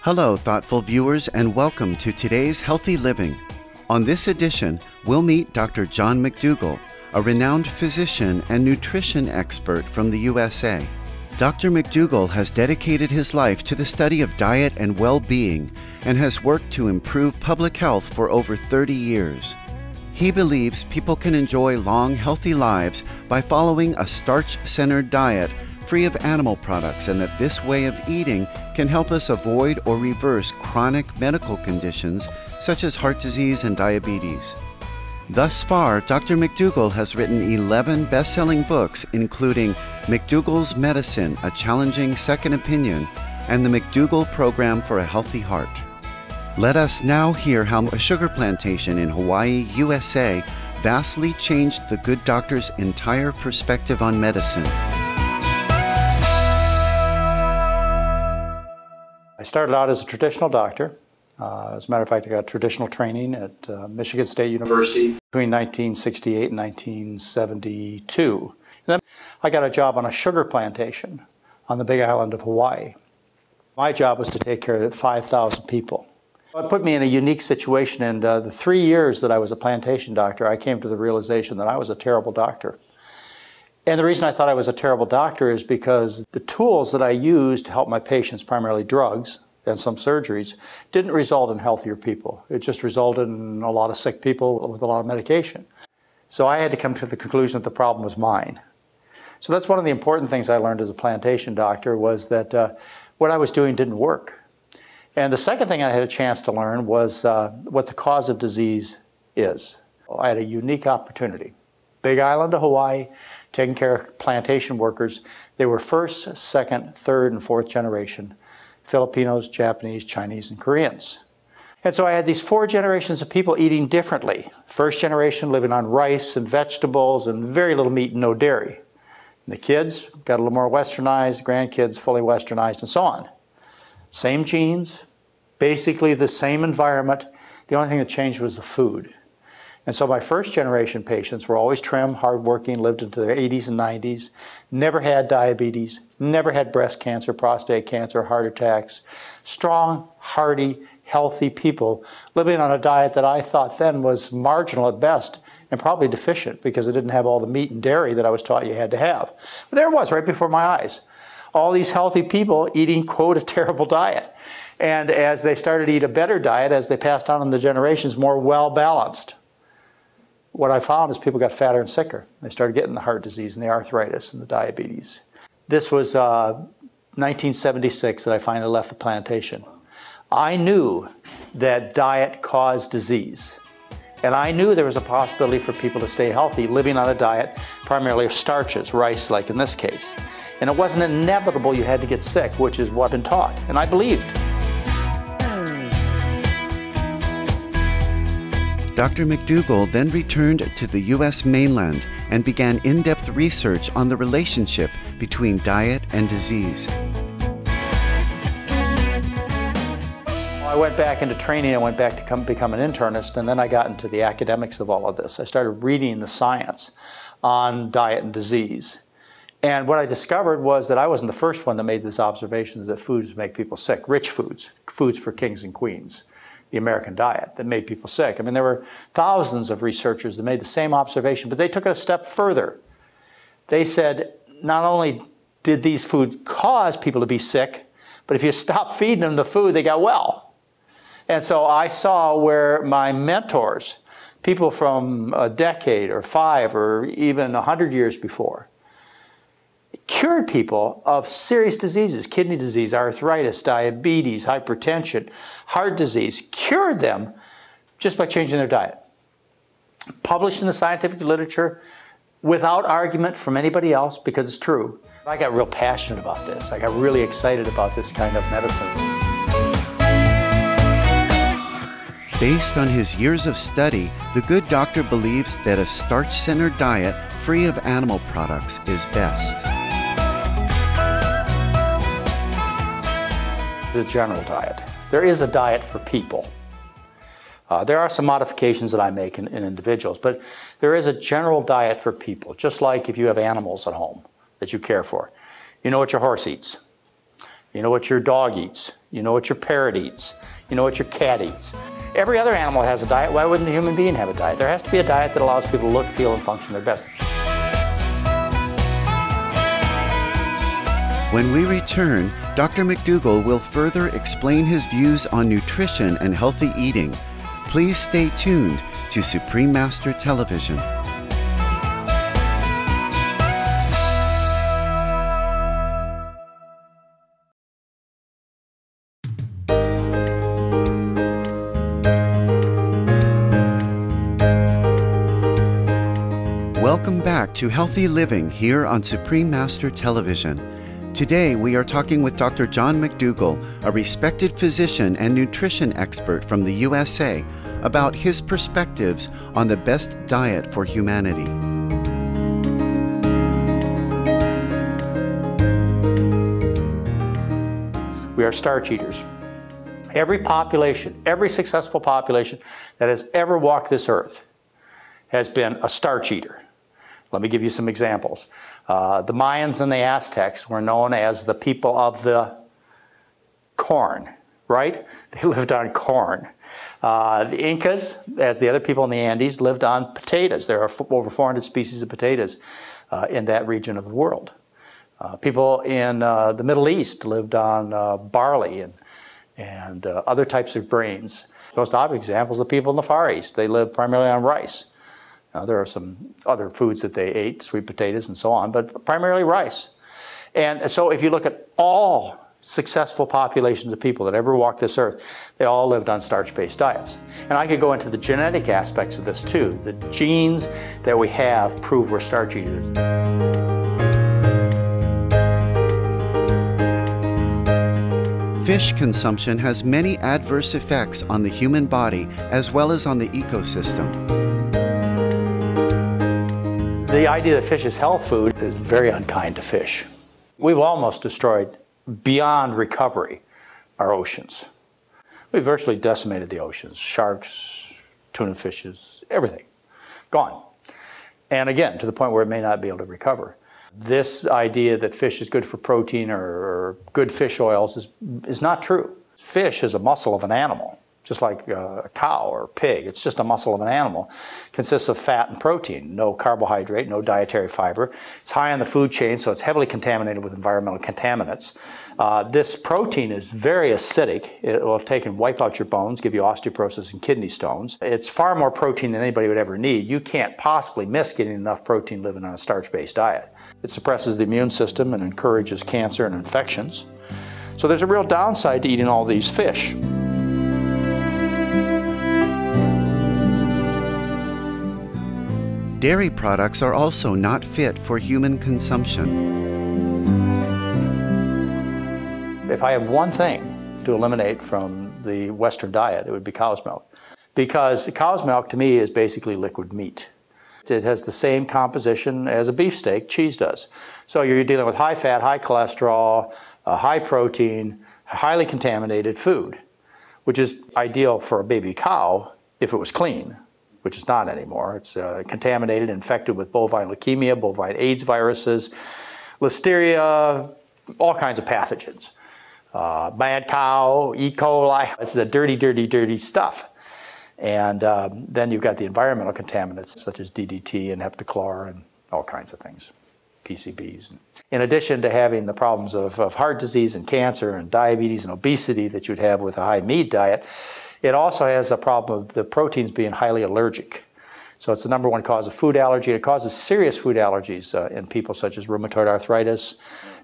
Hello, thoughtful viewers, and welcome to today's Healthy Living. On this edition, we'll meet Dr. John McDougall, a renowned physician and nutrition expert from the USA. Dr. McDougall has dedicated his life to the study of diet and well-being and has worked to improve public health for over 30 years. He believes people can enjoy long, healthy lives by following a starch-centered diet free of animal products, and that this way of eating can help us avoid or reverse chronic medical conditions such as heart disease and diabetes. Thus far, Dr. McDougall has written 11 best-selling books, including McDougall's Medicine, A Challenging Second Opinion, and the McDougall Program for a Healthy Heart. Let us now hear how a sugar plantation in Hawaii, USA, vastly changed the good doctor's entire perspective on medicine. I started out as a traditional doctor. As a matter of fact, I got traditional training at Michigan State University between 1968 and 1972. And then I got a job on a sugar plantation on the Big Island of Hawaii. My job was to take care of 5,000 people. It put me in a unique situation, and the 3 years that I was a plantation doctor, I came to the realization that I was a terrible doctor. And the reason I thought I was a terrible doctor is because the tools that I used to help my patients, primarily drugs and some surgeries, didn't result in healthier people. It just resulted in a lot of sick people with a lot of medication. So I had to come to the conclusion that the problem was mine. So that's one of the important things I learned as a plantation doctor, was that what I was doing didn't work. And the second thing I had a chance to learn was what the cause of disease is. I had a unique opportunity. Big Island of Hawaii, taking care of plantation workers. They were first, second, third, and fourth generation Filipinos, Japanese, Chinese, and Koreans. And so I had these 4 generations of people eating differently. First generation living on rice and vegetables and very little meat and no dairy. And the kids got a little more westernized, grandkids fully westernized, and so on. Same genes, basically the same environment. The only thing that changed was the food. And so my first generation patients were always trim, hardworking, lived into their 80s and 90s, never had diabetes, never had breast cancer, prostate cancer, heart attacks. Strong, hearty, healthy people living on a diet that I thought then was marginal at best and probably deficient because it didn't have all the meat and dairy that I was taught you had to have. But there it was, right before my eyes. All these healthy people eating, quote, a terrible diet. And as they started to eat a better diet, as they passed on in the generations, more well-balanced. What I found is people got fatter and sicker. They started getting the heart disease and the arthritis and the diabetes. This was 1976 that I finally left the plantation. I knew that diet caused disease. And I knew there was a possibility for people to stay healthy living on a diet primarily of starches, rice like in this case. And it wasn't inevitable you had to get sick, which is what I've been taught. And I believed. Dr. McDougall then returned to the U.S. mainland and began in-depth research on the relationship between diet and disease. I went back into training. I went back to become an internist, and then I got into the academics of all of this. I started reading the science on diet and disease. And what I discovered was that I wasn't the first one that made this observation that foods make people sick. Rich foods, foods for kings and queens. The American diet that made people sick. I mean, there were thousands of researchers that made the same observation, but they took it a step further. They said, not only did these foods cause people to be sick, but if you stop feeding them the food, they got well. And so I saw where my mentors, people from a decade or 5 or even 100 years before, cured people of serious diseases, kidney disease, arthritis, diabetes, hypertension, heart disease, cured them just by changing their diet. Published in the scientific literature without argument from anybody else because it's true. I got real passionate about this. I got really excited about this kind of medicine. Based on his years of study, the good doctor believes that a starch-centered diet free of animal products is best. The general diet. There is a diet for people. There are some modifications that I make in individuals, but there is a general diet for people, just like if you have animals at home that you care for. You know what your horse eats. You know what your dog eats. You know what your parrot eats. You know what your cat eats. Every other animal has a diet. Why wouldn't a human being have a diet? There has to be a diet that allows people to look, feel, and function their best. When we return, Dr. McDougall will further explain his views on nutrition and healthy eating. Please stay tuned to Supreme Master Television. Welcome back to Healthy Living here on Supreme Master Television. Today we are talking with Dr. John McDougall, a respected physician and nutrition expert from the USA, about his perspectives on the best diet for humanity. We are starch eaters. Every population, every successful population that has ever walked this earth has been a starch eater. Let me give you some examples. The Mayans and the Aztecs were known as the people of the corn, right? They lived on corn. The Incas, as the other people in the Andes, lived on potatoes. There are over 400 species of potatoes in that region of the world. People in the Middle East lived on barley and other types of grains. Most obvious examples are people in the Far East. They lived primarily on rice. There are some other foods that they ate, sweet potatoes and so on, but primarily rice. And so if you look at all successful populations of people that ever walked this earth, they all lived on starch-based diets. And I could go into the genetic aspects of this too. The genes that we have prove we're starch eaters. Fish consumption has many adverse effects on the human body as well as on the ecosystem. The idea that fish is health food is very unkind to fish. We've almost destroyed, beyond recovery, our oceans. We've virtually decimated the oceans. Sharks, tuna fishes, everything. Gone. And again, to the point where it may not be able to recover. This idea that fish is good for protein or good fish oils is not true. Fish is a muscle of an animal. Just like a cow or a pig. It's just a muscle of an animal. It consists of fat and protein, no carbohydrate, no dietary fiber. It's high on the food chain, so it's heavily contaminated with environmental contaminants. This protein is very acidic. It will take and wipe out your bones, give you osteoporosis and kidney stones. It's far more protein than anybody would ever need. You can't possibly miss getting enough protein living on a starch-based diet. It suppresses the immune system and encourages cancer and infections. So there's a real downside to eating all these fish. Dairy products are also not fit for human consumption. If I have one thing to eliminate from the Western diet, it would be cow's milk. Because cow's milk, to me, is basically liquid meat. It has the same composition as a beefsteak, cheese does. So you're dealing with high fat, high cholesterol, high protein, highly contaminated food, which is ideal for a baby cow if it was clean, which is not anymore. It's contaminated, infected with bovine leukemia, bovine AIDS viruses, listeria, all kinds of pathogens. Mad cow, E. coli, this is a dirty, dirty, dirty stuff. And then you've got the environmental contaminants such as DDT and heptachlor and all kinds of things, PCBs. In addition to having the problems of heart disease and cancer and diabetes and obesity that you'd have with a high meat diet, it also has a problem of the proteins being highly allergic. So it's the number one cause of food allergy. It causes serious food allergies in people such as rheumatoid arthritis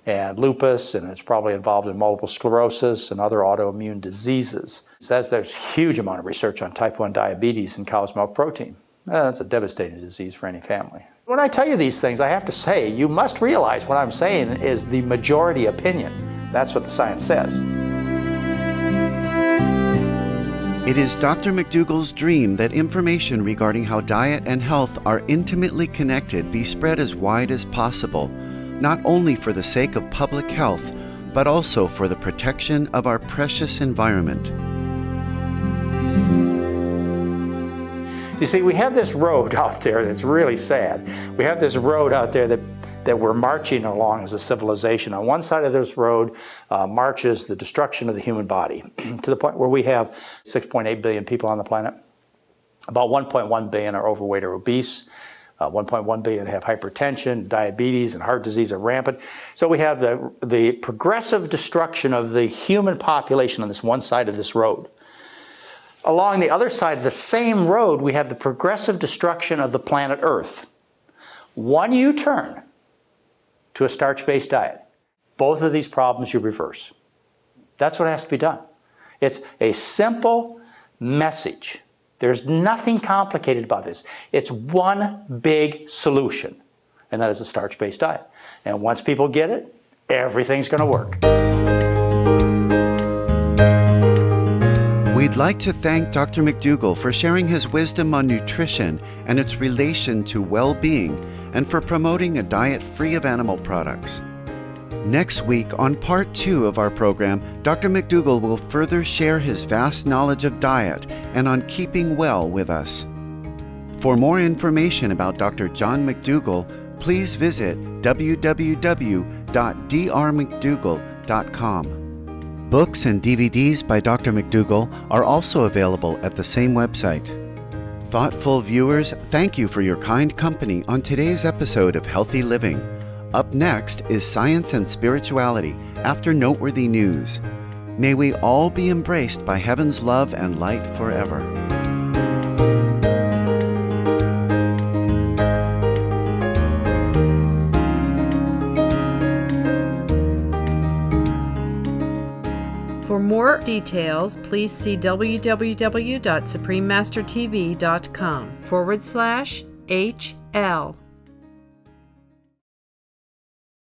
and lupus, and it's probably involved in multiple sclerosis and other autoimmune diseases. So there's a huge amount of research on type 1 diabetes and cow's milk protein. That's a devastating disease for any family. When I tell you these things, I have to say, you must realize what I'm saying is the majority opinion. That's what the science says. It is Dr. McDougall's dream that information regarding how diet and health are intimately connected be spread as wide as possible, not only for the sake of public health, but also for the protection of our precious environment. You see, we have this road out there that's really sad. We have this road out there that that we're marching along as a civilization. On one side of this road marches the destruction of the human body to the point where we have 6.8 billion people on the planet. About 1.1 billion are overweight or obese. 1.1 billion have hypertension, diabetes, and heart disease are rampant. So we have the progressive destruction of the human population on this one side of this road. Along the other side of the same road, we have the progressive destruction of the planet Earth. One U-turn to a starch-based diet. Both of these problems you reverse. That's what has to be done. It's a simple message. There's nothing complicated about this. It's one big solution, and that is a starch-based diet. And once people get it, everything's going to work. We'd like to thank Dr. McDougall for sharing his wisdom on nutrition and its relation to well-being, and for promoting a diet free of animal products. Next week, on part 2 of our program, Dr. McDougall will further share his vast knowledge of diet and on keeping well with us. For more information about Dr. John McDougall, please visit www.drmcdougall.com. Books and DVDs by Dr. McDougall are also available at the same website. Thoughtful viewers, thank you for your kind company on today's episode of Healthy Living. Up next is Science and Spirituality after noteworthy news. May we all be embraced by heaven's love and light forever. For more details, please see www.suprememastertv.com/HL.